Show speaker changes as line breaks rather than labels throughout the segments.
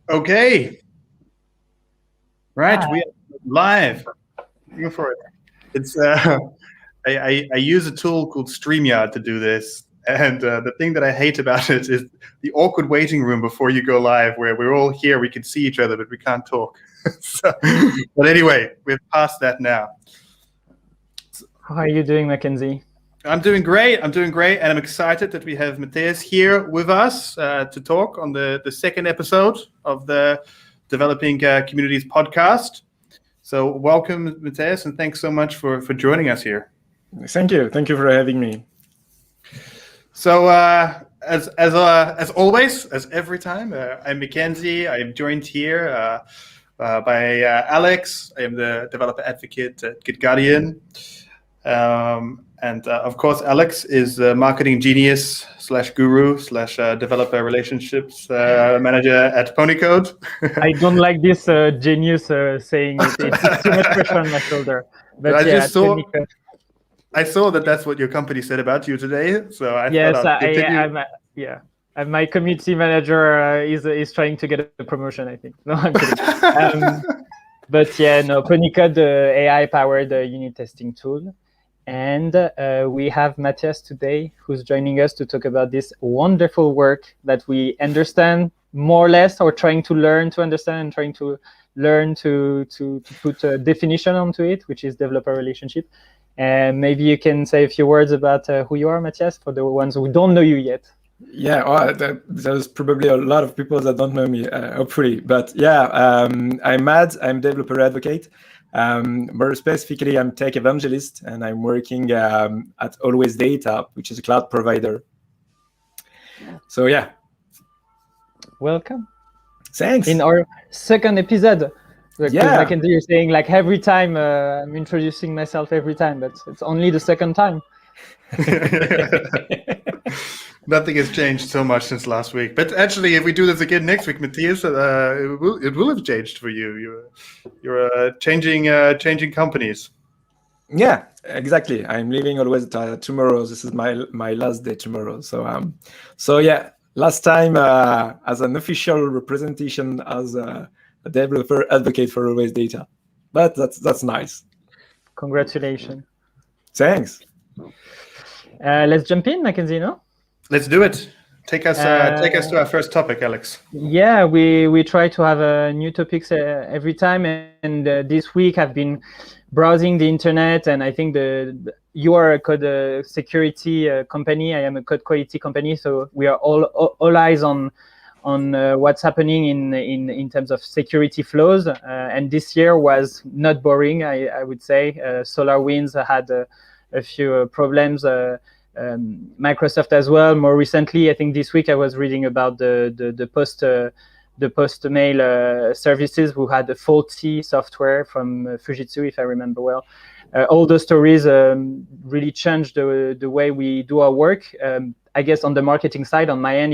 Okay, right.
Hi.
We are live. Go for it. It's I use a tool called StreamYard to do this, and the thing that I hate about it is the awkward waiting room before you go live, where we're all here, we can see each other, but we can't talk. so, but anyway, we're past that now.
How are you doing, Mackenzie?
I'm doing great. And I'm excited that we have Matthias here with us to talk on the second episode of the Developing Communities podcast. So welcome, Matthias, and thanks so much for joining us here.
Thank you for having me.
So as always, as every time, I'm Mackenzie. I am joined here by Alex. I am the developer advocate at GitGuardian. And of course, Alex is the marketing genius / guru / developer relationships manager at Ponycode.
I don't like this genius saying it. It's too much pressure on my shoulder. But
I saw that that's what your company said about you today. So I thought I'd continue.
My community manager is trying to get a promotion, I think. No, I'm kidding. But yeah, no, Ponycode, the AI-powered unit testing tool. And we have Matthias today, who's joining us to talk about this wonderful work that we understand more or less, or trying to learn to understand and trying to learn to put a definition onto it, which is developer relationship. And maybe you can say a few words about who you are, Matthias, for the ones who don't know you yet.
Yeah, well, there's probably a lot of people that don't know me, hopefully. But yeah, I'm Matt. I'm developer advocate. More specifically, I'm tech evangelist, and I'm working at Always Data, which is a cloud provider. So yeah.
Welcome.
Thanks.
In our second episode. Yeah. Mackenzie, you're saying like every time I'm introducing myself every time, but it's only the second time.
Nothing has changed so much since last week. But actually, if we do this again next week, Matthias, it will have changed for you. You're changing companies.
Yeah, exactly. I'm leaving Always tomorrow. This is my last day tomorrow. So yeah, last time as an official representation as a developer advocate for Always Data, but that's nice.
Congratulations.
Thanks.
Let's jump in, Mackenzie, no?
Let's do it. Take us to our first topic, Alex.
Yeah, we try to have new topics every time, and this week I've been browsing the internet, and I think you are a code security company. I am a code quality company, so we are all eyes on what's happening in terms of security flows. And this year was not boring, I would say. SolarWinds had a few problems. Microsoft as well. More recently, I think this week I was reading about the post mail services who had a faulty software from Fujitsu, if I remember well. All those stories really changed the way we do our work. I guess on the marketing side, on my end,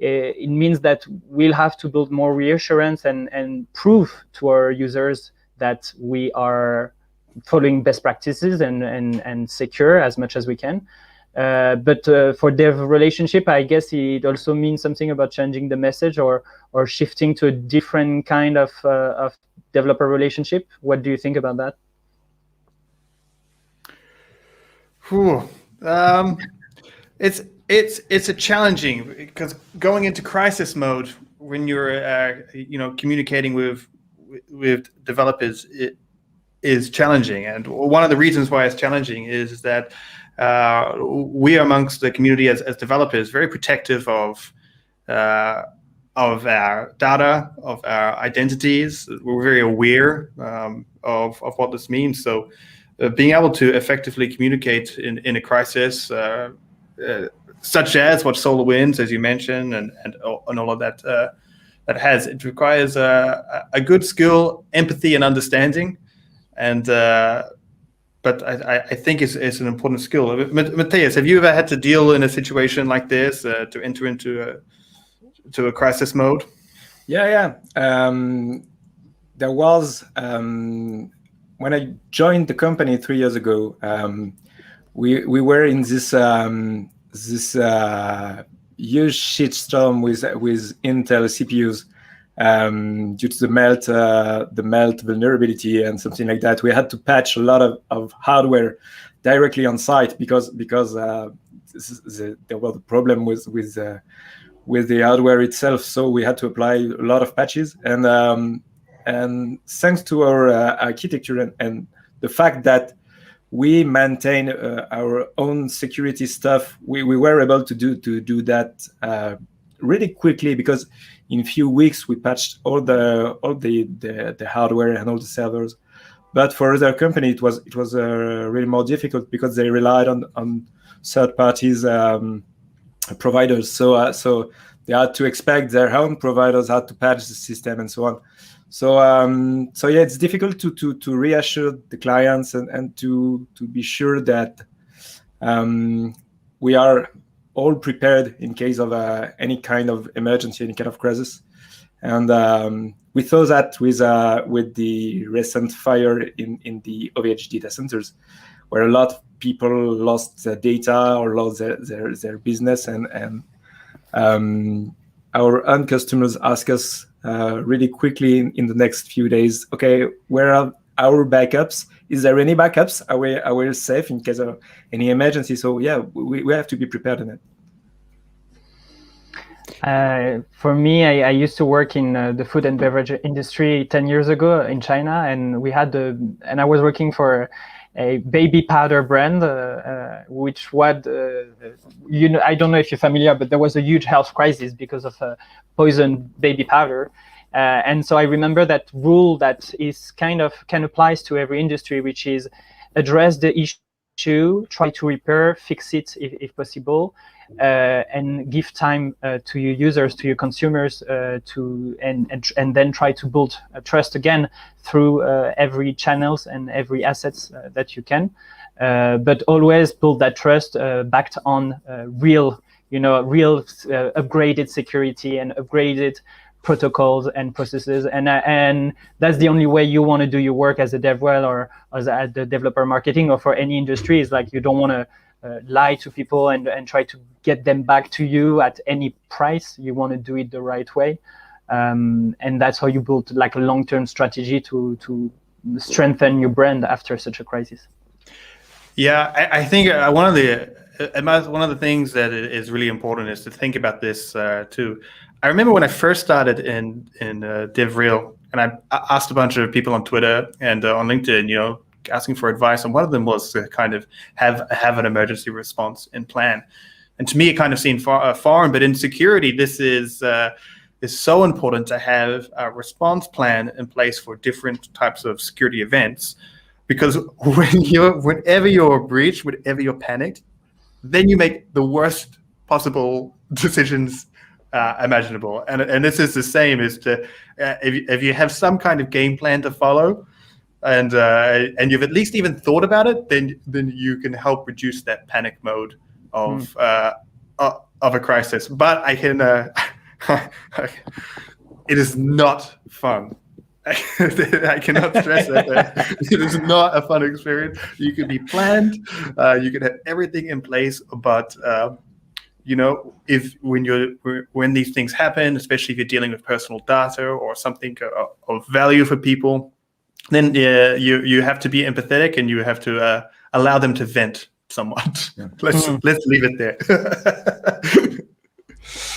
it means that we'll have to build more reassurance and prove to our users that we are following best practices and secure as much as we can. But for dev relationship, I guess it also means something about changing the message or shifting to a different kind of developer relationship. What do you think about that?
It's a challenging, because going into crisis mode when you're communicating with developers, it is challenging. And one of the reasons why it's challenging is that we are amongst the community as developers very protective of our data, of our identities. We're very aware of what this means. So being able to effectively communicate in a crisis, such as what SolarWinds, as you mentioned, and all of that that has, it requires a good skill, empathy, and understanding. And but I think it's an important skill. Matthias, have you ever had to deal in a situation like this to enter into a crisis mode?
Yeah. There was when I joined the company 3 years ago. We were in this huge shitstorm with Intel CPUs, due to the melt vulnerability and something like that. We had to patch a lot of hardware directly on site because there was a problem with the hardware itself. So we had to apply a lot of patches, and thanks to our architecture and the fact that we maintain our own security stuff, we were able to do that really quickly, because in a few weeks we patched all the hardware and all the servers. But for other companies, it was really more difficult because they relied on third parties providers. So they had to expect their own providers had to patch the system and so on. So yeah, it's difficult to reassure the clients and to be sure that we are all prepared in case of any kind of emergency, any kind of crisis. And we saw that with the recent fire in the OVH data centers, where a lot of people lost their data or lost their business, and our end customers ask us really quickly in the next few days, okay, where are our backups? Is there any backups? Are we safe in case of any emergency? So yeah, we have to be prepared in it.
For me, I used to work in the food and beverage industry 10 years ago in China, and I was working for a baby powder brand, which was, I don't know if you're familiar, but there was a huge health crisis because of poison baby powder. And so I remember that rule that is can applies to every industry, which is address the issue, try to repair, fix it if possible, and give time to your users, to your consumers, and then try to build trust again through every channels and every assets that you can, but always build that trust backed on real upgraded security and upgraded protocols and processes, and that's the only way you want to do your work as a DevRel or as the developer marketing or for any industry. Is like you don't want to lie to people and try to get them back to you at any price. You want to do it the right way, and that's how you build like a long-term strategy to strengthen your brand after such a crisis.
Yeah, I think one of the things that is really important is to think about this too. I remember when I first started in DevRel, and I asked a bunch of people on Twitter and on LinkedIn, asking for advice, and one of them was to kind of have an emergency response and plan. And to me, it kind of seemed foreign, but in security, this is so important to have a response plan in place for different types of security events, because whenever you're breached, whenever you're panicked, then you make the worst possible decisions imaginable. And this is the same as to if you have some kind of game plan to follow, and you've at least even thought about it, then you can help reduce that panic mode of a crisis. But I can it is not fun. I cannot stress that. It is not a fun experience. You could be planned, you could have everything in place, but when these things happen, especially if you're dealing with personal data or something of value for people, then you have to be empathetic, and you have to allow them to vent somewhat. Yeah. Let's leave it there.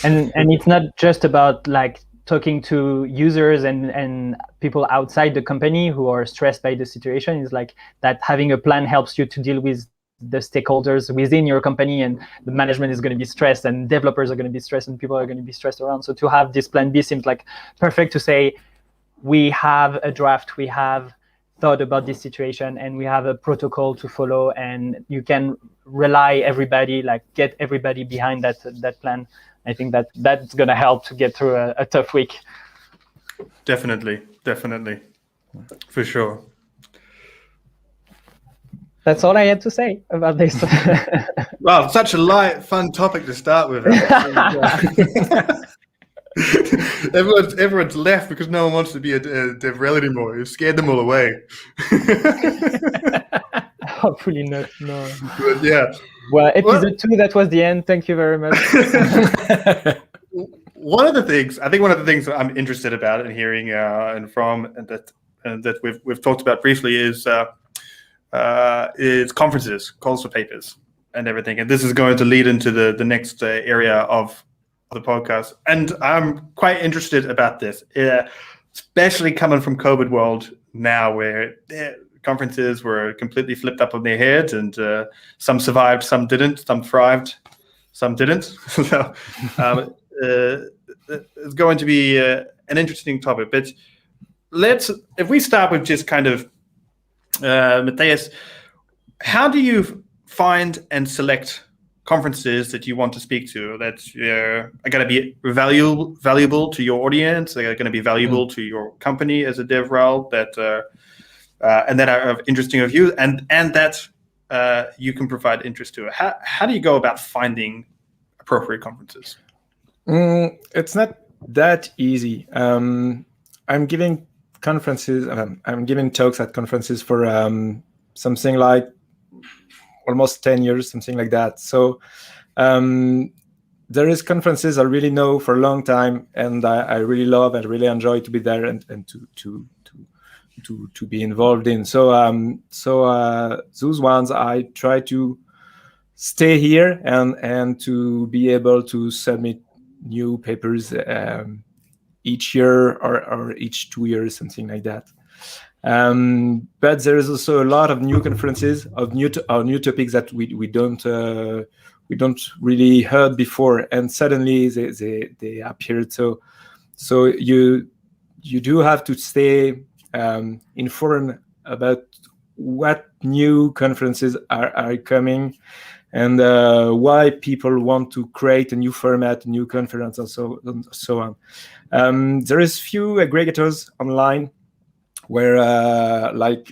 and it's not just about like talking to users and people outside the company who are stressed by the situation. It's like that having a plan helps you to deal with the stakeholders within your company, and the management is going to be stressed, and developers are going to be stressed, and people are going to be stressed around. So to have this plan B seems like perfect to say, we have a draft, we have thought about this situation, and we have a protocol to follow, and you can rely everybody, like get everybody behind that plan. I think that's going to help to get through a tough week.
Definitely, for sure.
That's all I had to say about this.
Wow, such a light, fun topic to start with. Everyone's left because no one wants to be a DevRel anymore. You scared them all away.
Hopefully not. No.
But yeah.
Well, episode 2, that was the end. Thank you very much.
one of the things that I'm interested about and hearing and that we've talked about briefly is conferences, calls for papers, and everything. And this is going to lead into the next area of the podcast. And I'm quite interested about this, especially coming from COVID world now, where conferences were completely flipped up on their heads, and some survived, some didn't, some thrived, some didn't. So it's going to be an interesting topic. But if we start with just kind of Matthias, how do you find and select conferences that you want to speak to that are going to be valuable to your audience, they're going to be valuable to your company as a DevRel, and that are of interesting of you, and that you can provide interest to? How do you go about finding appropriate conferences?
It's not that easy. I'm giving conferences. I'm giving talks at conferences for something like almost 10 years, something like that. So there is conferences I really know for a long time, and I really love and really enjoy to be there and to be involved in. So those ones I try to stay here and to be able to submit new papers each year or each 2 years, something like that. But there is also a lot of new conferences of new topics that we don't really heard before, and suddenly they appeared. So you do have to stay informed about what new conferences are coming, and why people want to create a new format, a new conference, and so on. There is few aggregators online where like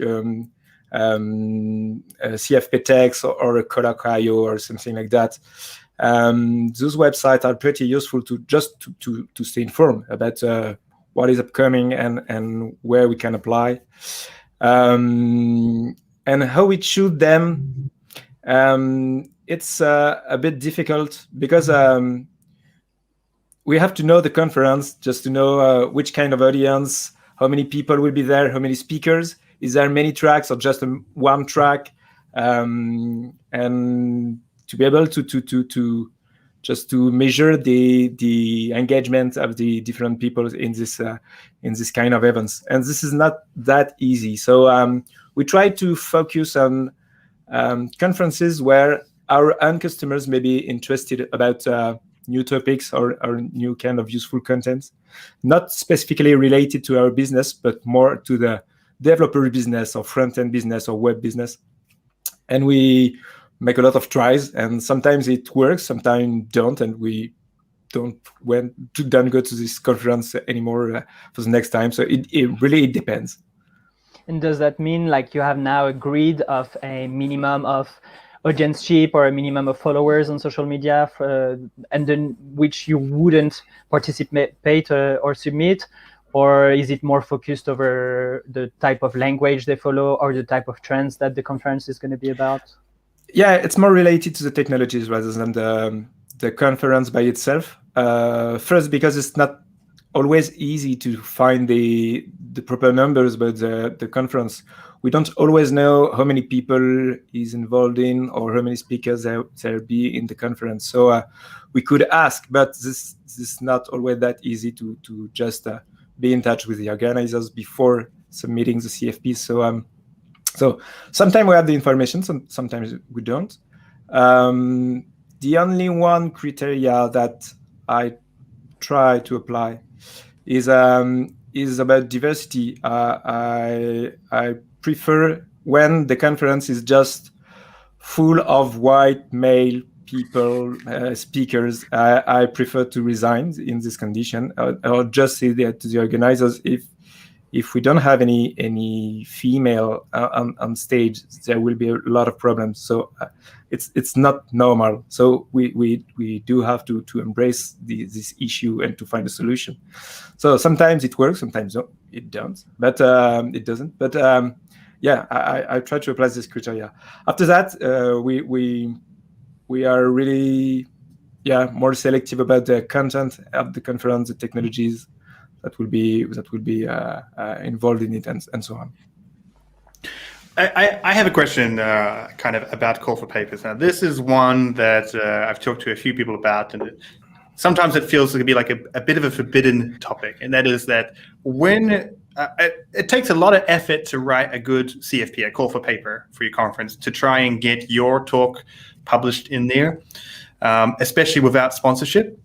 CFPTEX or a Kodak.io or something like that. Those websites are pretty useful to stay informed about what is upcoming and where we can apply, and how we choose them. It's a bit difficult because we have to know the conference just to know which kind of audience, how many people will be there, how many speakers, is there many tracks or just one track, and to be able to just to measure the engagement of the different people in this kind of events. And this is not that easy. So we try to focus on conferences where our end customers may be interested about new topics or new kind of useful content, not specifically related to our business, but more to the developer business or front-end business or web business. And we make a lot of tries, and sometimes it works, sometimes don't, and we don't go to this conference anymore for the next time. So it really depends.
And does that mean like you have now a grid of a minimum of audienceship or a minimum of followers on social media, and then which you wouldn't participate or submit? Or is it more focused over the type of language they follow or the type of trends that the conference is going to be about?
Yeah, it's more related to the technologies rather than the conference by itself. First, because it's not always easy to find the proper numbers about the conference. We don't always know how many people is involved in or how many speakers there be in the conference. So we could ask, but this is not always that easy to just be in touch with the organizers before submitting the CFP. So sometimes we have the information, sometimes we don't. The only one criteria that I try to apply is about diversity. I prefer when the conference is just full of white male people, speakers. I prefer to resign in this condition, or just say that to the organizers, if we don't have any female on stage, there will be a lot of problems. So it's not normal. So we do have to embrace this issue and to find a solution. So sometimes it works, sometimes it don't, but it doesn't. But yeah, I try to apply this criteria. After that, we are really more selective about the content of the conference, the technologies that will be involved in it, and so on.
I have a question kind of about call for papers. Now, this is one that I've talked to a few people about, and sometimes it feels to be like a bit of a forbidden topic, and that is that when it takes a lot of effort to write a good CFP, a call for paper for your conference, to try and get your talk published in there, especially without sponsorship.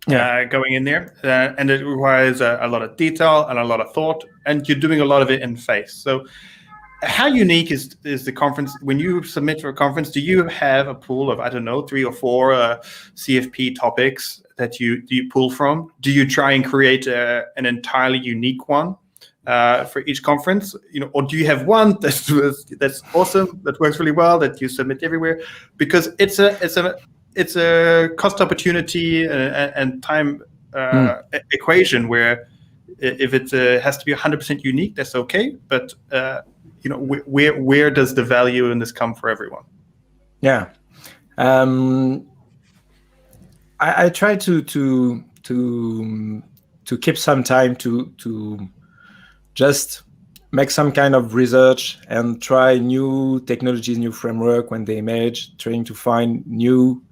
Going in there, and it requires a lot of detail and a lot of thought, and you're doing a lot of it in face. So how unique is the conference? When you submit for a conference, do you have a pool of, I don't know, 3 or 4 CFP topics that you pull from? Do you try and create an entirely unique one for each conference? Or do you have one that's awesome, that works really well, that you submit everywhere? Because it's a cost opportunity and time equation where if it has to be 100% unique, that's okay. But where does the value in this come for everyone?
Yeah, I try to keep some time to just make some kind of research and try new technologies, new framework when they emerge, trying to find new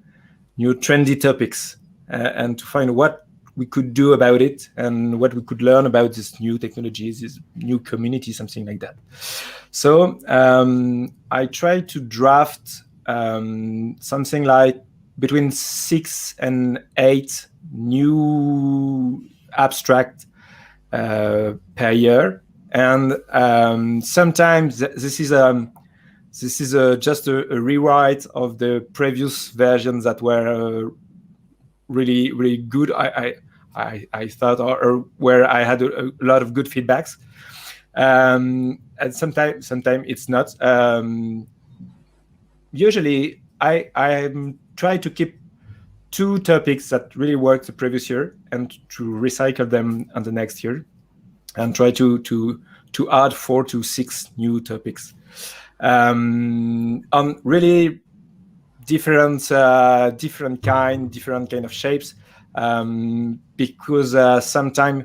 trendy topics and to find what we could do about it and what we could learn about these new technologies, this new community, something like that. So I try to draft something like between 6 and 8 new abstract per year, and sometimes this is just a rewrite of the previous versions that were really, really good. I thought, or where I had a lot of good feedbacks, and sometimes it's not. Usually, I try to keep 2 topics that really worked the previous year and to recycle them on the next year, and try to add 4 to 6 new topics on really different kind of shapes, because sometimes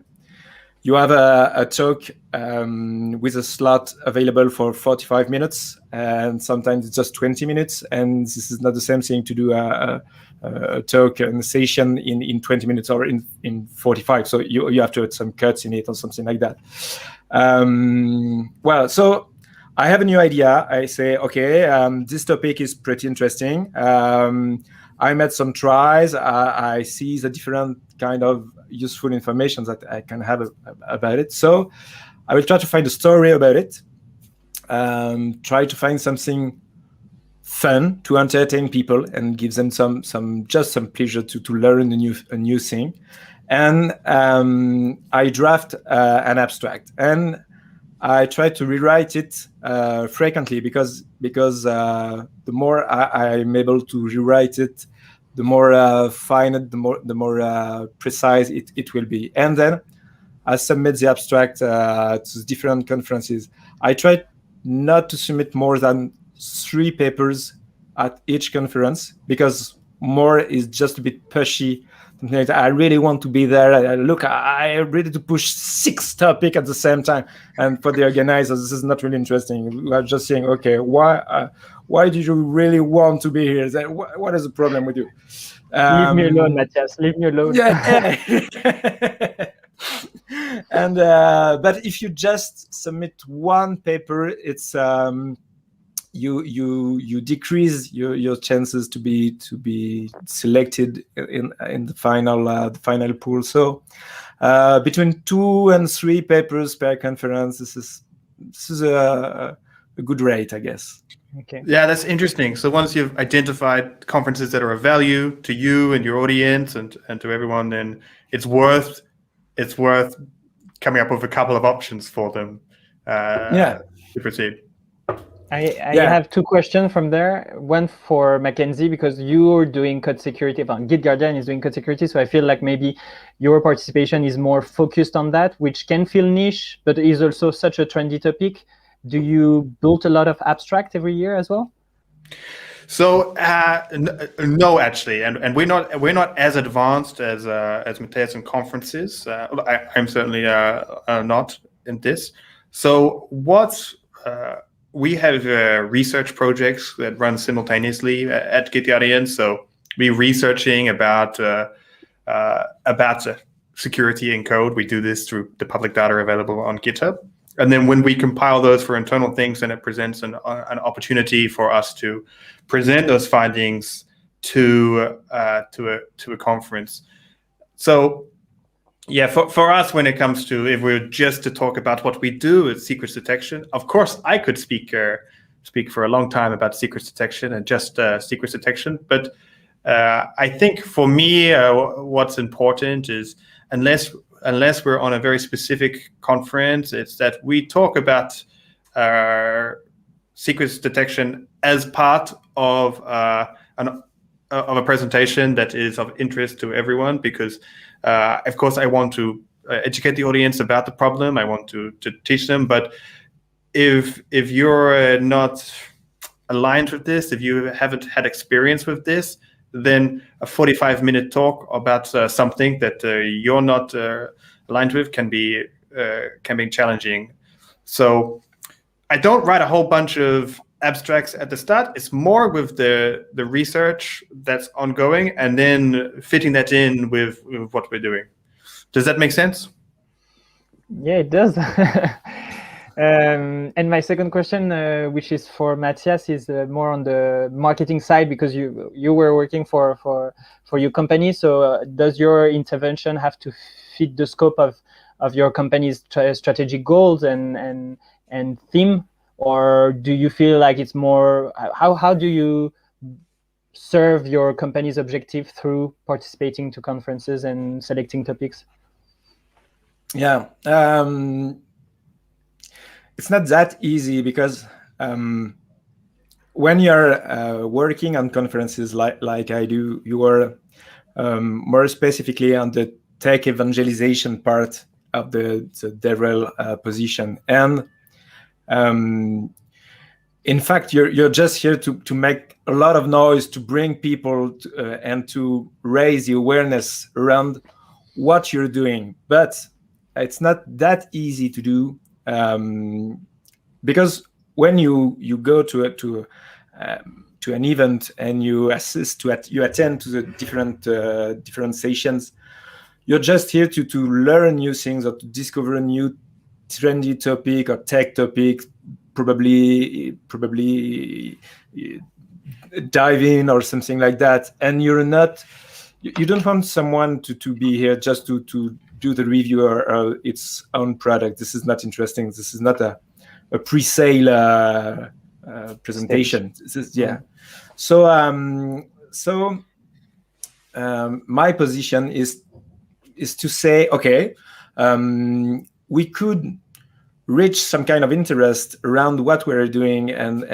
you have a talk with a slot available for 45 minutes, and sometimes it's just 20 minutes, and this is not the same thing to do a talk and a session in 20 minutes or in 45. So you have to add some cuts in it or something like that. Well, so I have a new idea. I say, okay, this topic is pretty interesting. I made some tries. I see the different kind of useful information that I can have about it. So I will try to find a story about it. Try to find something fun to entertain people and give them some pleasure to learn a new thing. And I draft an abstract, and I try to rewrite it frequently because the more I'm able to rewrite it, the more fine, the more precise it will be. And then I submit the abstract to different conferences. I try not to submit more than 3 papers at each conference, because more is just a bit pushy. I really want to be there. I'm ready to push 6 topics at the same time. And for the organizers, this is not really interesting. We are just saying, okay, why do you really want to be here? What is the problem with you?
Leave me alone, Matthias. Leave me alone.
Yeah. And but if you just submit 1 paper, it's you decrease your chances to be selected in the final pool. So between 2 and 3 papers per conference, this is a good rate, I guess.
Okay. Yeah, that's interesting. So once you've identified conferences that are of value to you and your audience and to everyone, then it's worth coming up with a couple of options for them to proceed.
I have 2 questions from there. One for Mackenzie, because you're doing code security. Git Guardian is doing code security, so I feel like maybe your participation is more focused on that, which can feel niche, but is also such a trendy topic. Do you build a lot of abstract every year as well?
So no, actually, and we're not as advanced as Matthias in conferences. I'm certainly not in this. So what we have research projects that run simultaneously at GitGuardian. So we're researching about security in code. We do this through the public data available on GitHub. And then when we compile those for internal things, then it presents an opportunity for us to present those findings to a conference. So yeah, for us, when it comes to, if we're just to talk about what we do with secrets detection, of course, I could speak for a long time about secrets detection and just secrets detection. But I think for me, what's important is unless we're on a very specific conference, it's that we talk about secrets detection as part of a presentation that is of interest to everyone, because of course I want to educate the audience about the problem. I want to teach them, but if you're not aligned with this, if you haven't had experience with this, then a 45-minute talk about something that you're not aligned with can be challenging. So I don't write a whole bunch of abstracts at the start. It's more with the research that's ongoing and then fitting that in with what we're doing. Does that make sense?
Yeah, it does. And my second question, which is for Matthias, is more on the marketing side, because you were working for your company. So does your intervention have to fit the scope of your company's strategic goals and theme, or do you feel like it's more, how do you serve your company's objective through participating to conferences and selecting topics?
Yeah. It's not that easy, because when you're working on conferences like I do, you are more specifically on the tech evangelization part of the DevRel position. And in fact, you're just here to make a lot of noise, to bring people and to raise the awareness around what you're doing. But it's not that easy to do. Because when you go to an event and you you attend to the different sessions, you're just here to learn new things or to discover a new trendy topic or tech topic, probably dive in or something like that. And you don't want someone to be here just to do the review or its own product. This is not interesting. This is not a pre-sale presentation. This is, yeah. So my position is to say, okay, we could reach some kind of interest around what we're doing and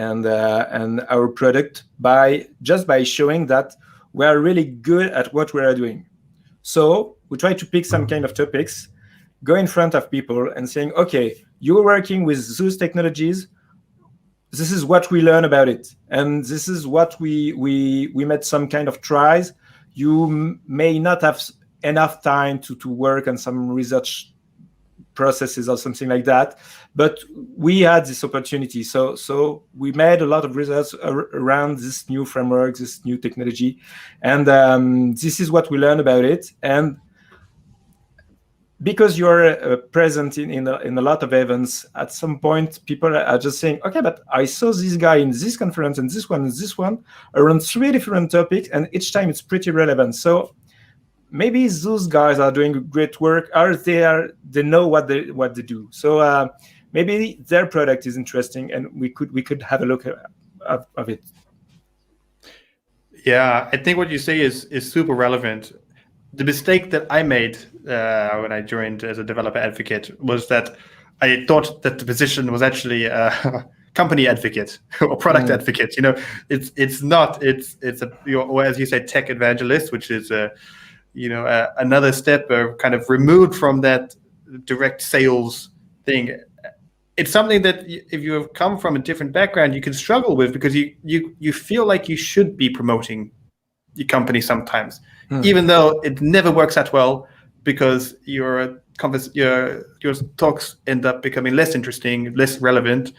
our product by showing that we are really good at what we are doing. So we try to pick some kind of topics, go in front of people and saying, okay, you're working with those technologies. This is what we learn about it. And this is what we made some kind of tries. You may not have enough time to work on some research processes or something like that, but we had this opportunity. So we made a lot of research around this new framework, this new technology, and this is what we learned about it. And because you're present in a lot of events, at some point people are just saying, okay, but I saw this guy in this conference and this one around 3 different topics, and each time it's pretty relevant. So maybe those guys are doing great work, or they know what they do. So maybe their product is interesting, and we could have a look of it.
Yeah, I think what you say is super relevant. The mistake that I made when I joined as a developer advocate was that I thought that the position was actually a company advocate or product advocate. You know, it's not. It's or as you say, tech evangelist, which is another step kind of removed from that direct sales thing. it's something that if you have come from a different background, you can struggle with, because you feel like you should be promoting your company sometimes, even though it never works that well, because your talks end up becoming less interesting, less relevant,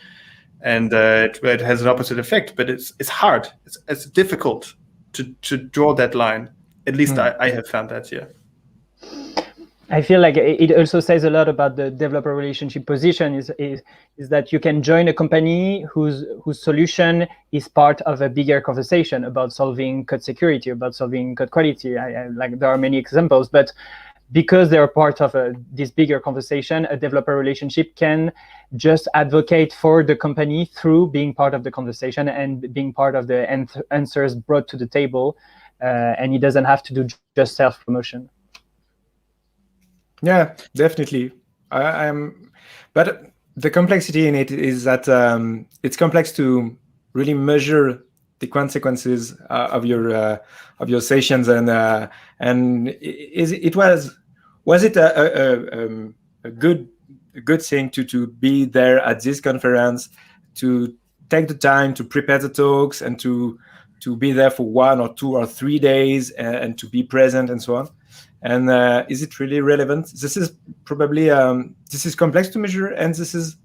and it has an opposite effect. But it's hard. It's difficult to draw that line. At least I have found that. Yeah.
I feel like it also says a lot about the developer relationship position is that you can join a company whose solution is part of a bigger conversation about solving code security, about solving code quality. I like, there are many examples, but because they're part of this bigger conversation, a developer relationship can just advocate for the company through being part of the conversation and being part of the answers brought to the table, and it doesn't have to do just self-promotion.
Yeah, definitely. But the complexity in it is that it's complex to really measure the consequences of your sessions, and was it a good thing to be there at this conference, to take the time to prepare the talks and to be there for 1 or 2 or 3 days and to be present and so on? And is it really relevant? This is probably this is complex to measure, and this is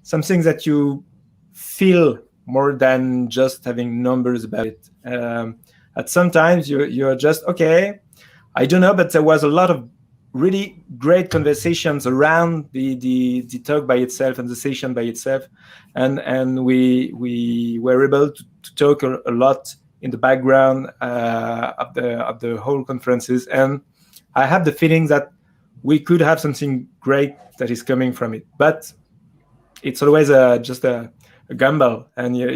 something that you feel more than just having numbers about it. At sometimes you're just, okay, I don't know, but there was a lot of really great conversations around the talk by itself and the session by itself, and we were able to talk a lot in the background of the whole conferences, and I have the feeling that we could have something great that is coming from it, but it's always just a gamble, and you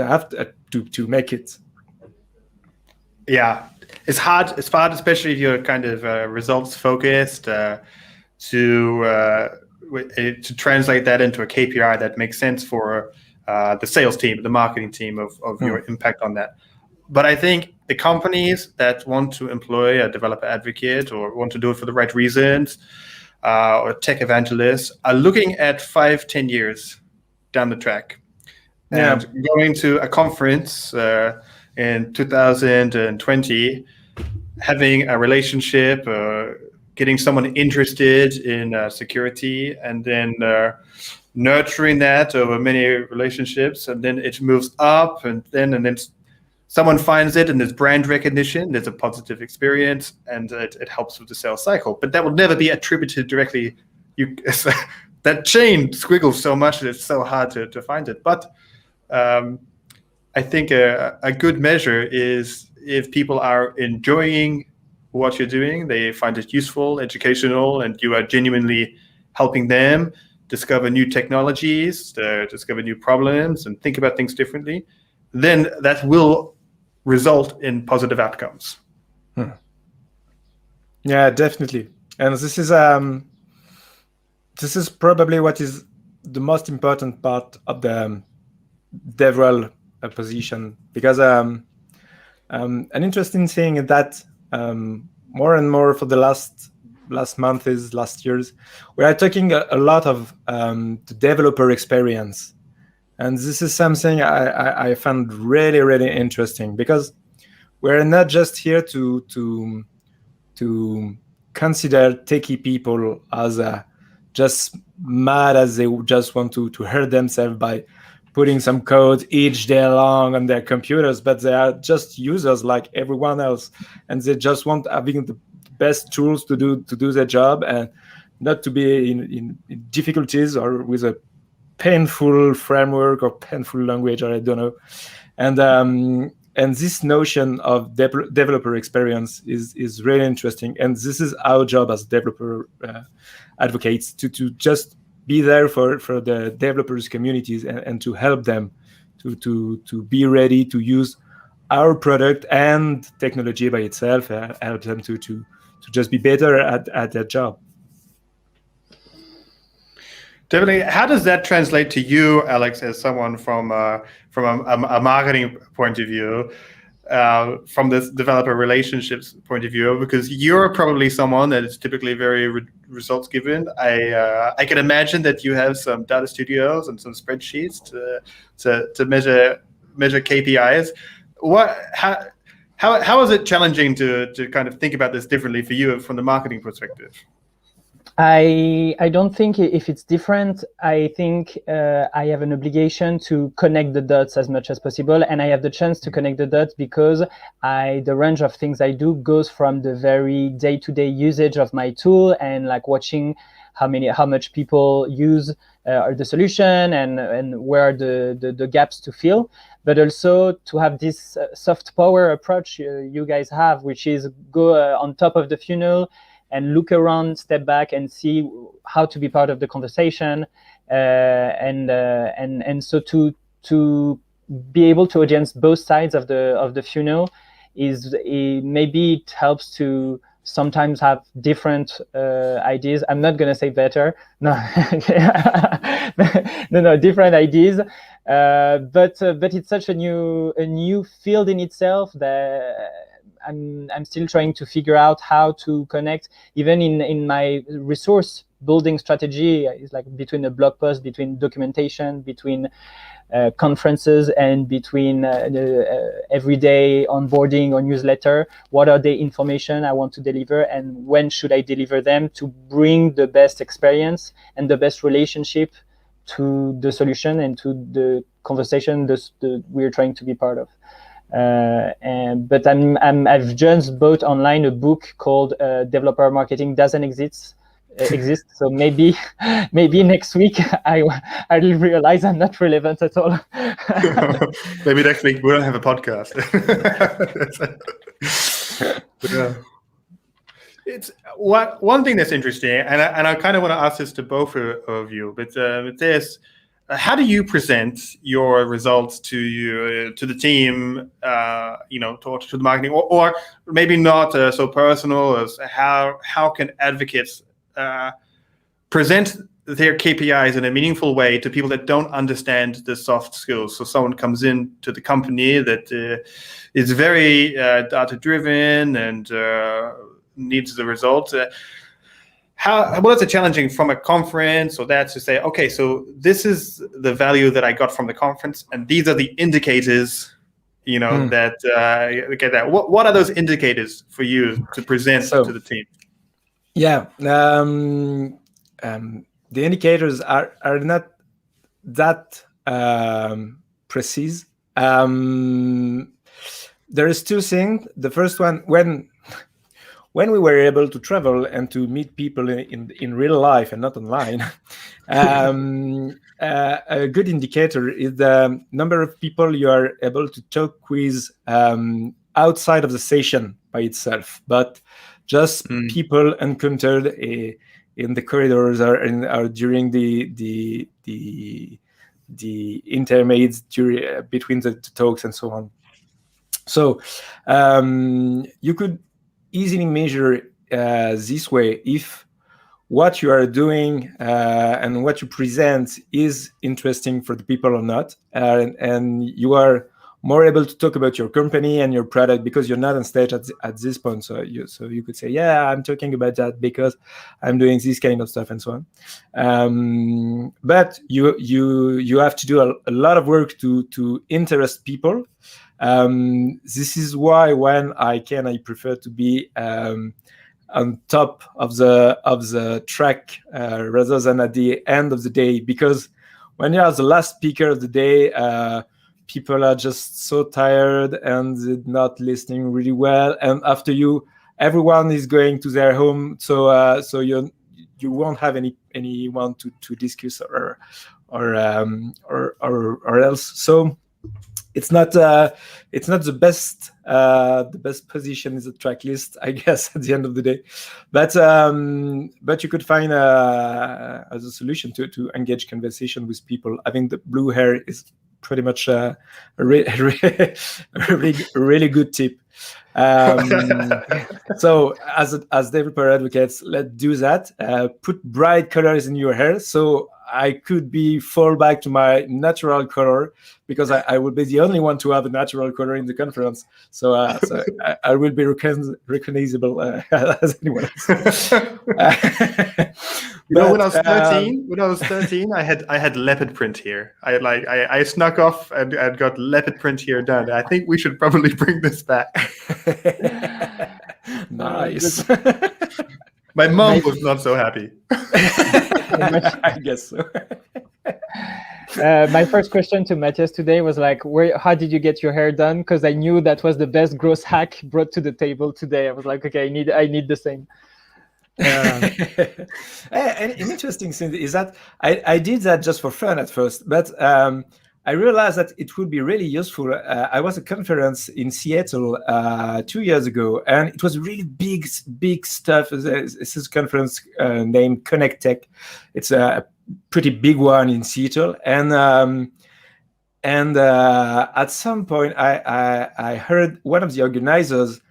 have to make it.
Yeah, it's hard. It's hard, especially if you're kind of results focused, to translate that into a KPI that makes sense for the sales team, the marketing team of your impact on that. But I think the companies that want to employ a developer advocate or want to do it for the right reasons, or tech evangelists, are looking at 5-10 years down the track.
Yeah.
And going to a conference in 2020, having a relationship, getting someone interested in security, and then nurturing that over many relationships, and then it moves up, and then someone finds it, and there's brand recognition, there's a positive experience, and it helps with the sales cycle. But that will never be attributed directly. That chain squiggles so much that it's so hard to find it. But I think a good measure is if people are enjoying what you're doing, they find it useful, educational, and you are genuinely helping them discover new technologies, discover new problems, and think about things differently, then that will result in positive outcomes.
Yeah, definitely. And this is probably what is the most important part of the DevRel position, because an interesting thing is that more and more for the last years, we are talking a lot of the developer experience. And this is something I found really, really interesting, because we're not just here to consider techie people as just mad as they just want to hurt themselves by putting some code each day long on their computers, but they are just users like everyone else, and they just want having the best tools to do their job, and not to be in difficulties or with a painful framework or painful language, or I don't know. And this notion of developer experience is really interesting, and this is our job as developer advocates, to just be there for the developers communities and to help them to be ready to use our product and technology by itself, help them to just be better at their job.
Definitely. How does that translate to you, Alex, as someone from a marketing point of view? from this developer relationships point of view, because you're probably someone that is typically very results given. I can imagine that you have some data studios and some spreadsheets to measure KPIs. How is it challenging to kind of think about this differently for you from the marketing perspective?
I don't think if it's different. I think I have an obligation to connect the dots as much as possible, and I have the chance to connect the dots because the range of things I do goes from the very day-to-day usage of my tool and like watching how much people use the solution and where are the gaps to fill, but also to have this soft power approach you guys have, which is go on top of the funnel and look around, step back, and see how to be part of the conversation, and so to be able to audience both sides of the funnel maybe it helps to sometimes have different ideas. I'm not gonna say better, no, no, different ideas, but it's such a new field in itself that I'm still trying to figure out how to connect, even in my resource building strategy. It's like between a blog post, between documentation, between conferences, and between everyday onboarding or newsletter. What are the information I want to deliver, and when should I deliver them to bring the best experience and the best relationship to the solution and to the conversation we're trying to be part of. But I've just bought online a book called Developer Marketing Doesn't Exist. So maybe next week I'll realize I'm not relevant at all.
Maybe next week we don't have a podcast. Yeah. It's one thing that's interesting, and I kind of want to ask this to both of you, but there's how do you present your results to the team, to the marketing, or maybe not so personal as how can advocates present their KPIs in a meaningful way to people that don't understand the soft skills? So someone comes in to the company that is very data driven and needs the results. Well, it's challenging from a conference or that to say, okay, so this is the value that I got from the conference, and these are the indicators, that get that. What are those indicators for you to present to the team?
Yeah, the indicators are not that precise. There is two things. The first one, when we were able to travel and to meet people in real life and not online, a good indicator is the number of people you are able to talk with outside of the session by itself, but just people encountered in the corridors or during the intermediates between the talks and so on. So you could easily measure this way if what you are doing and what you present is interesting for the people or not, and you are more able to talk about your company and your product because you're not on stage at this point. So you could say, yeah, I'm talking about that because I'm doing this kind of stuff and so on. But you have to do a lot of work to interest people. This is why when I prefer to be on top of the track rather than at the end of the day, because when you are the last speaker of the day, people are just so tired and not listening really well, and after you, everyone is going to their home, so you won't have anyone to discuss or else. So it's not the best position is a track list, I guess, at the end of the day, but you could find as a solution to engage conversation with people. I think the blue hair is pretty much a really good tip. So as developer advocates, let's do that. Put bright colors in your hair. So I could fall back to my natural color, because I will be the only one to have a natural color in the conference. So, I will be recognizable as anyone else.
When I was 13, I had leopard print here. I snuck off and got leopard print here done. I think we should probably bring this back.
Nice.
My mom was not so happy.
I guess so.
My first question to Matthias today was like, how did you get your hair done? Because I knew that was the best growth hack brought to the table today. I was like, okay, I need the same.
An interesting thing is that I did that just for fun at first, but I realized that it would be really useful. I was at a conference in Seattle 2 years ago, and it was really big stuff. This is a conference named Connect Tech. It's a pretty big one in Seattle, and at some point I heard one of the organizers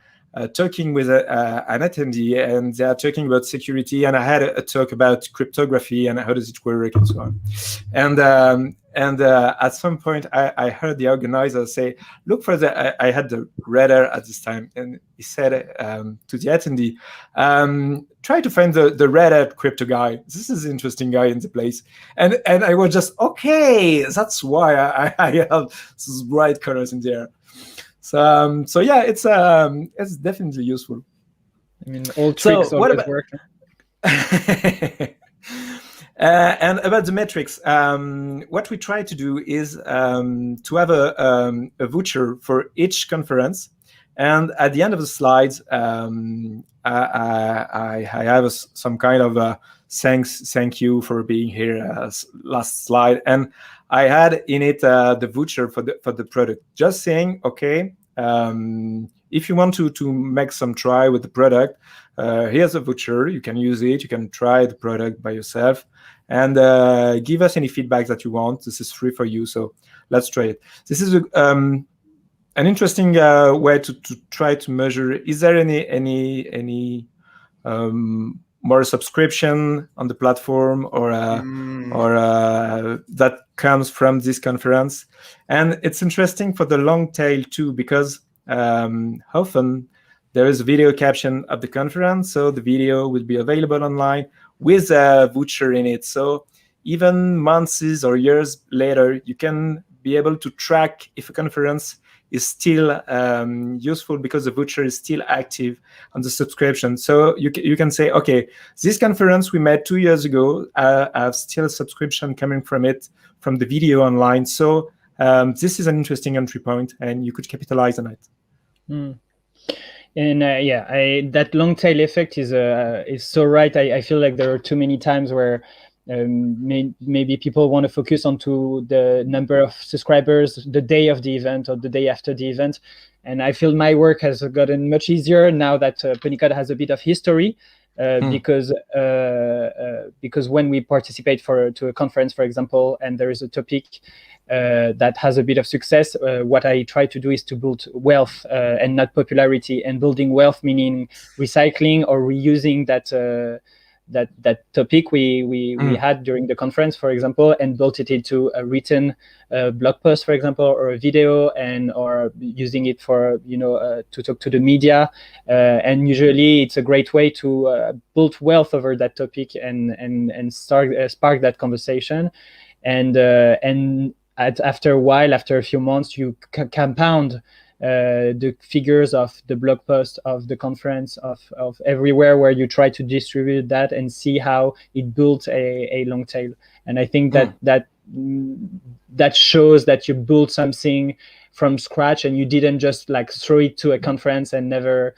talking with an attendee, and they are talking about security, and I had a talk about cryptography and how does it work and so on. And at some point I heard the organizer say, look for I had the radar at this time, and he said to the attendee, try to find the red hat crypto guy. This is an interesting guy in the place. And I was just, okay, that's why I have these bright colors in there. So yeah, it's definitely useful.
I mean, all tricks always work.
And about the metrics, what we try to do is to have a voucher for each conference, and at the end of the slides, I have some kind of thank you for being here, last slide, and I had in it the voucher for the product, just saying, okay, if you want to make some try with the product, here's a voucher. You can use it. You can try the product by yourself, and give us any feedback that you want. This is free for you, so let's try it. This is an interesting way to try to measure. Is there any more subscription on the platform, or that comes from this conference? And it's interesting for the long tail too, because often there is a video caption of the conference, so the video will be available online with a voucher in it. So even months or years later, you can be able to track if a conference is still useful, because the voucher is still active on the subscription. So you can say, okay, this conference we made 2 years ago, I have still a subscription coming from it, from the video online. So this is an interesting entry point, and you could capitalize on it.
And that long tail effect is so right. I feel like there are too many times where maybe people want to focus onto the number of subscribers the day of the event or the day after the event, and I feel my work has gotten much easier now that Ponicode has a bit of history, because when we participate to a conference, for example, and there is a topic that has a bit of success, what I try to do is to build wealth and not popularity. And building wealth meaning recycling or reusing that topic we had during the conference, for example, and built it into a written blog post, for example, or a video, or using it for to talk to the media. And usually it's a great way to build wealth over that topic and spark that conversation. And after a while, after a few months, you compound the figures of the blog post of the conference of everywhere where you try to distribute that and see how it built a long tail. And I think that shows that you built something from scratch, and you didn't just like throw it to a conference and never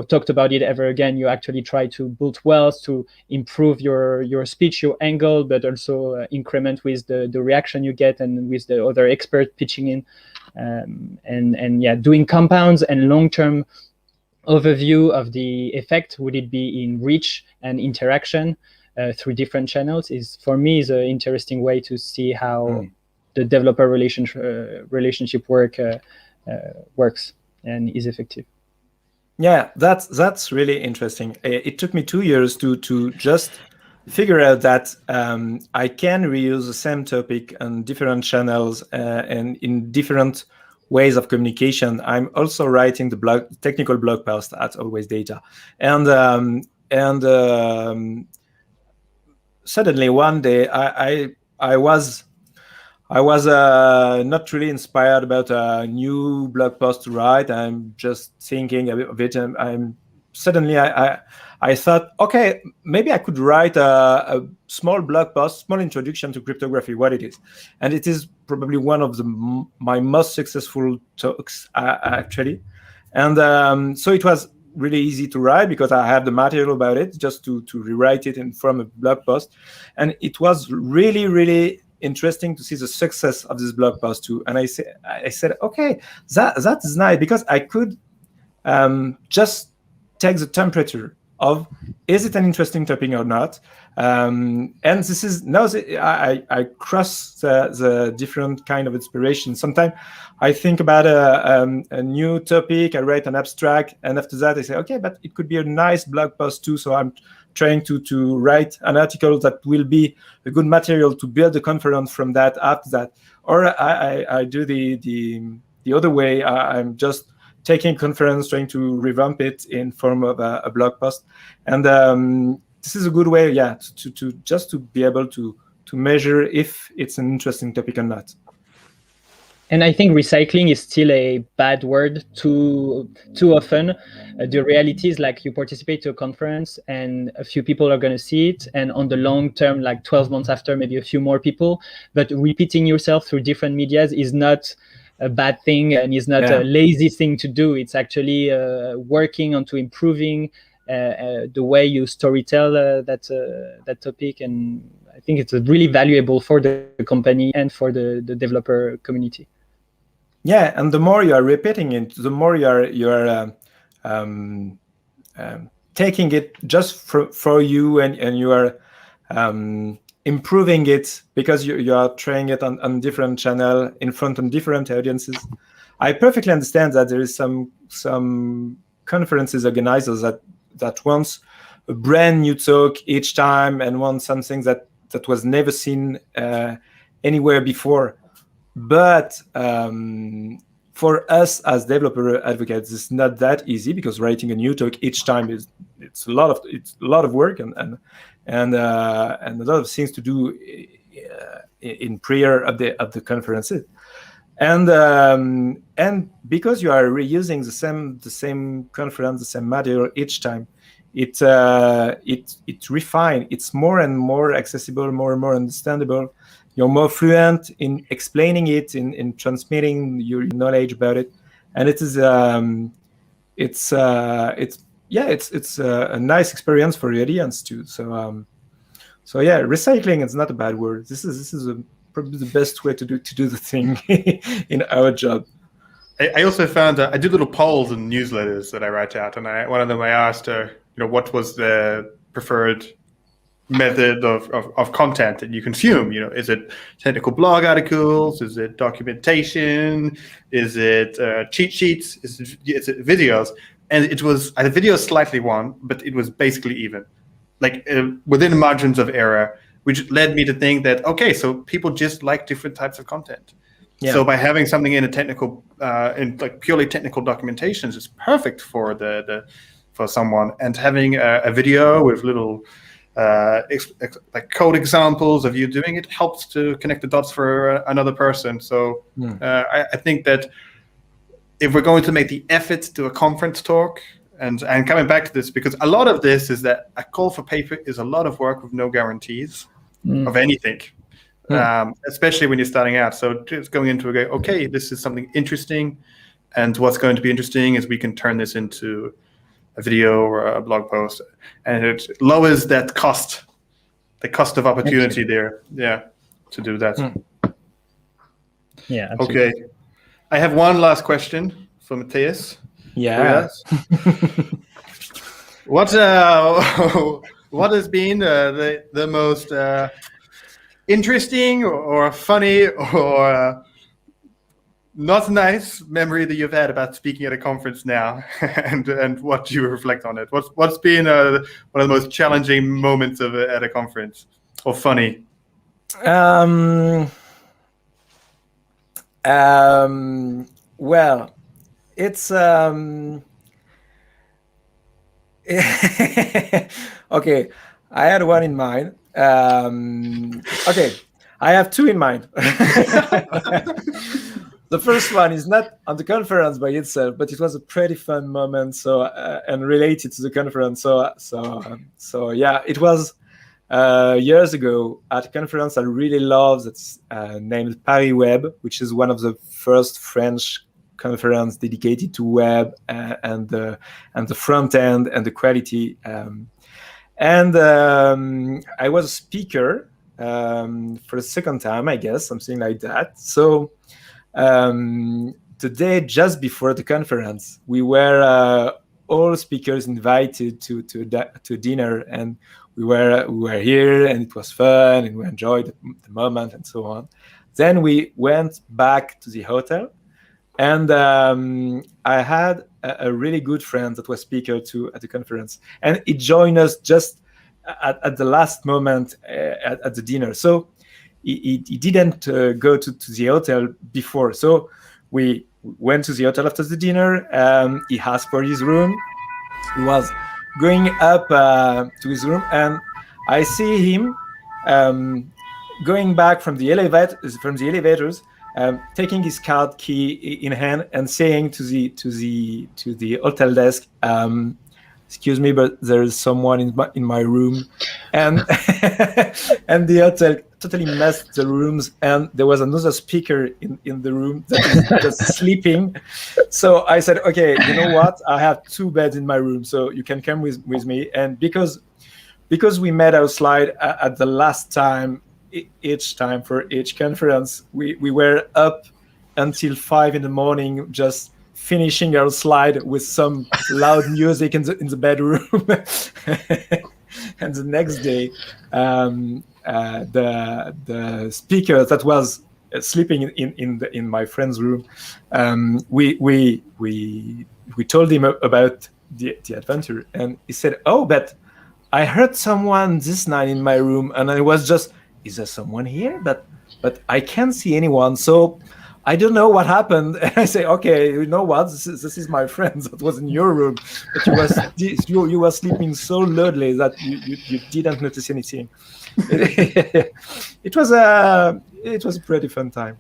talked about it ever again. You actually try to build wealth, to improve your speech, your angle, but also increment with the reaction you get and with the other expert pitching in. Doing compounds and long-term overview of the effect, would it be in reach and interaction through different channels, is for me is an interesting way to see how the developer relationship works and is effective.
Yeah, that's really interesting. It took me 2 years to just figured out that I can reuse the same topic on different channels and in different ways of communication. I'm also writing the technical blog post at Always Data, and suddenly one day I was not really inspired about a new blog post to write. I'm just thinking of it, and I thought, okay, maybe I could write a small blog post, small introduction to cryptography, what it is. And it is probably one of my most successful talks, actually. And so it was really easy to write because I have the material about it, just to rewrite it from a blog post. And it was really, really interesting to see the success of this blog post too. And I said, okay, that's nice, because I could just take the temperature of, is it an interesting topic or not? And this is now I cross the different kind of inspiration. Sometimes I think about a new topic, I write an abstract, and after that I say, okay, but it could be a nice blog post too. So I'm trying to write an article that will be a good material to build a conference from that after that. Or I do the other way. I'm just taking a conference, trying to revamp it in form of a blog post. And this is a good way, to just to be able to measure if it's an interesting topic or not.
And I think recycling is still a bad word too often. The reality is, like, you participate to a conference and a few people are going to see it, and on the long term, like 12 months after, maybe a few more people. But repeating yourself through different medias is not a bad thing, and is not a lazy thing to do. It's actually working onto improving the way you storytell that topic. And I think it's really valuable for the company and for the developer community.
Yeah, and the more you are repeating it, the more you are taking it just for you, and you are improving it because you are trying it on different channel in front of different audiences. I perfectly understand that there is some conferences organizers that wants a brand new talk each time and want something that was never seen anywhere before. But for us as developer advocates, it's not that easy, because writing a new talk each time it's a lot of work and a lot of things to do in prior of the conferences. And because you are reusing the same conference, the same material each time, it refines. It's more and more accessible, more and more understandable. You're more fluent in explaining it, in transmitting your knowledge about it, and it is it's a nice experience for the audience too. So yeah, recycling is not a bad word. This is probably the best way to do the thing in our job.
I also found I do little polls in newsletters that I write out, and one of them I asked, what was the preferred method of content that you consume? Is it technical blog articles? Is it documentation? Is it cheat sheets? Is it videos? And it was, the videos slightly won, but it was basically even, like within margins of error, which led me to think that, okay, so people just like different types of content. Yeah. So by having something in a technical, in like purely technical documentations is perfect for for someone, and having a video with little like code examples of you doing it helps to connect the dots for another person. So I think that if we're going to make the effort to a conference talk, and coming back to this, because a lot of this is that a call for paper is a lot of work with no guarantees of anything, especially when you're starting out. So just going into okay, this is something interesting, and what's going to be interesting is we can turn this into a video or a blog post, and it lowers that cost, the cost of opportunity there, to do that.
Yeah. Absolutely.
Okay, I have one last question for Matthias.
Yeah.
What has been the most interesting or funny or not a nice memory that you've had about speaking at a conference now, and what do you reflect on it? What's been one of the most challenging moments at a conference, or funny?
Well, it's okay. I had one in mind. Okay, I have two in mind. The first one is not on the conference by itself, but it was a pretty fun moment. So and related to the conference. So yeah, it was years ago at a conference I really love that's named Paris Web, which is one of the first French conference dedicated to web and the front end and the quality. I was a speaker for the second time, I guess, something like that. So the day just before the conference, we were all speakers invited to dinner, and we were here, and it was fun, and we enjoyed the moment and so on. Then we went back to the hotel, and I had a really good friend that was speaker too at the conference, and he joined us just at the last moment at the dinner. So he didn't go to the hotel before. So we went to the hotel after the dinner. He asked for his room. He was going up to his room, and I see him going back from the elevators, taking his card key in hand and saying to the hotel desk, "Excuse me, but there is someone in my room," and and the hotel totally messed the rooms, and there was another speaker in the room that is just sleeping. So I said, "Okay, you know what? I have 2 beds in my room, so you can come with me." And because we made our slide at the last time, each time for each conference, we were up until 5 a.m. just finishing our slide with some loud music in the bedroom. And the next day, the speaker that was sleeping in my friend's room, we told him about the adventure, and he said, "Oh, but I heard someone this night in my room, and I was just, is there someone here? But I can't see anyone, so I don't know what happened." And I say, "Okay, you know what? This is my friend that was in your room, but you were sleeping so loudly that you didn't notice anything." It was a pretty fun time.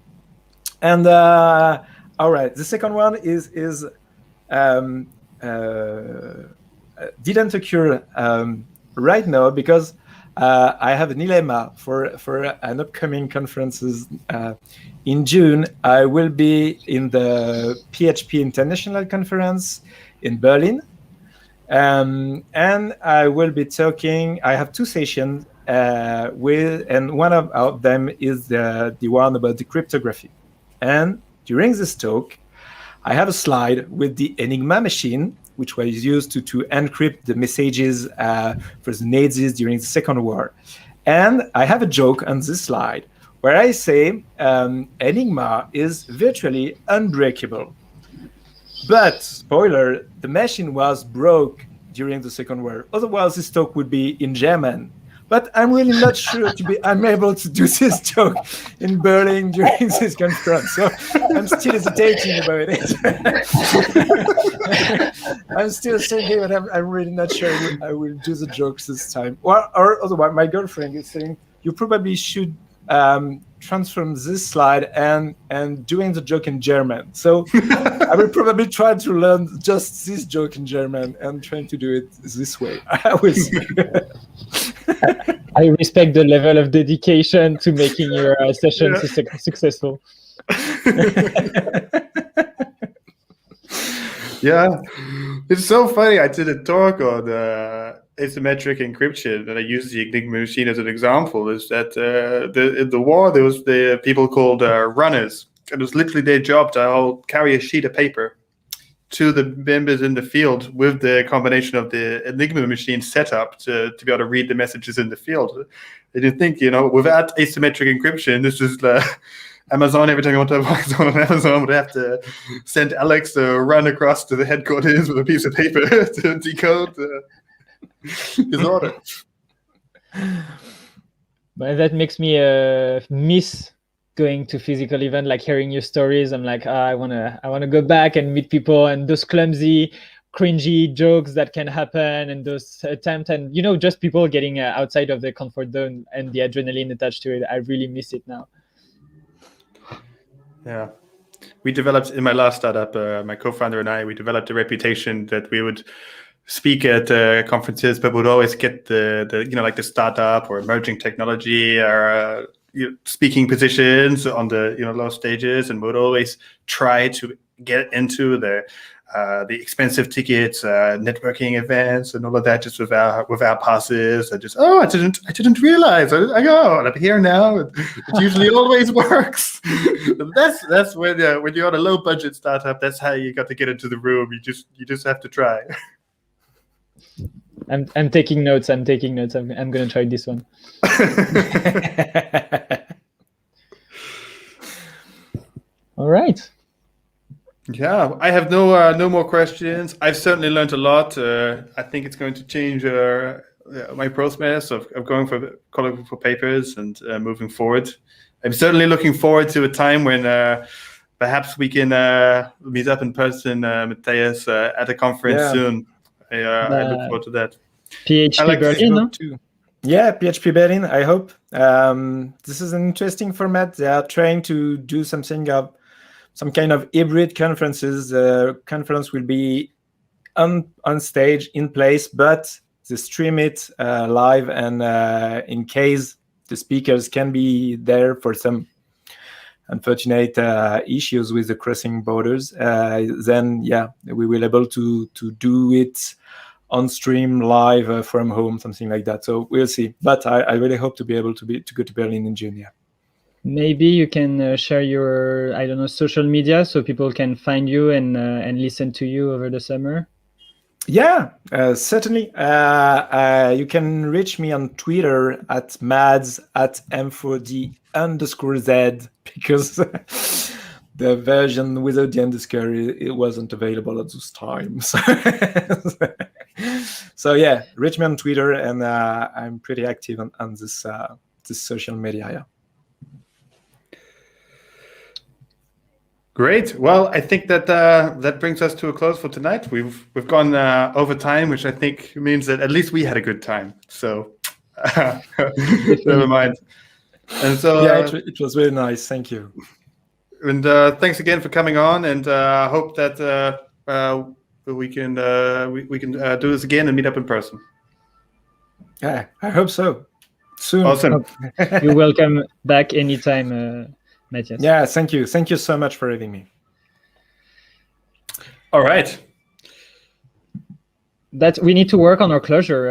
And all right, the second one is didn't occur right now because I have a dilemma for an upcoming conferences. In June, I will be in the PHP International Conference in Berlin. And I will be talking, I have 2 sessions and one of them is the one about the cryptography. And during this talk, I have a slide with the Enigma machine, which was used to encrypt the messages for the Nazis during the Second War. And I have a joke on this slide where I say Enigma is virtually unbreakable. But, spoiler, the machine was broke during the Second War. Otherwise, this talk would be in German. But I'm really not sure I'm able to do this joke in Berlin during this conference. So I'm still hesitating about it. I'm still thinking, but I'm really not sure I will do the jokes this time. Or otherwise, my girlfriend is saying, you probably should transform this slide and doing the joke in German. So I will probably try to learn just this joke in German and trying to do it this way. I will see.
I respect the level of dedication to making your session successful.
Yeah, it's so funny. I did a talk on asymmetric encryption, and I used the Enigma machine as an example. Is that in the war there was the people called runners. It was literally their job to carry a sheet of paper to the members in the field with the combination of the Enigma machine set up to be able to read the messages in the field. They didn't think, without asymmetric encryption, this is Amazon, every time you want to buy something on Amazon, would have to send Alex to run across to the headquarters with a piece of paper to decode his order.
But that makes me miss going to physical event, like hearing your stories. I'm like, I wanna go back and meet people, and those clumsy, cringy jokes that can happen, and those attempts, and just people getting outside of the comfort zone and the adrenaline attached to it. I really miss it now.
Yeah, we developed in my last startup, my co-founder and I, we developed a reputation that we would speak at conferences, but would always get the like the startup or emerging technology or speaking positions on the low stages, and would always try to get into the expensive tickets, networking events, and all of that, just with our passes. I didn't realize. I'm here now. It usually always works. That's when you're on a low budget startup. That's how you got to get into the room. You just have to try.
I'm taking notes. I'm going to try this one. All right.
Yeah, I have no more questions. I've certainly learned a lot. I think it's going to change my process of calling for papers and moving forward. I'm certainly looking forward to a time when perhaps we can meet up in person, Matthias, at a conference soon. I look forward to that.
PHP Berlin, no?
Too. Yeah, PHP Berlin, I hope. This is an interesting format. They are trying to do some kind of hybrid conferences. The conference will be on stage, in place, but they stream it live, and in case the speakers can be there for some unfortunate issues with the crossing borders, then we will able to do it on stream live from home, something like that. So we'll see. But I really hope to be able to go to Berlin in June. Yeah.
Maybe you can share your social media so people can find you and listen to you over the summer.
Yeah, certainly. You can reach me on Twitter at mads at M4D_Z, because the version without the underscore, it wasn't available at those times. So yeah, reach me on Twitter, and I'm pretty active on this social media. Yeah.
Great. Well, I think that brings us to a close for tonight. We've gone over time, which I think means that at least we had a good time. So never mind. And so
it was really nice. Thank you.
And thanks again for coming on. And I hope that we can do this again and meet up in person.
Yeah, I hope so. Soon.
Awesome.
You're welcome back anytime. Matthias.
Yeah, thank you. Thank you so much for having me.
All right.
That we need to work on our closure.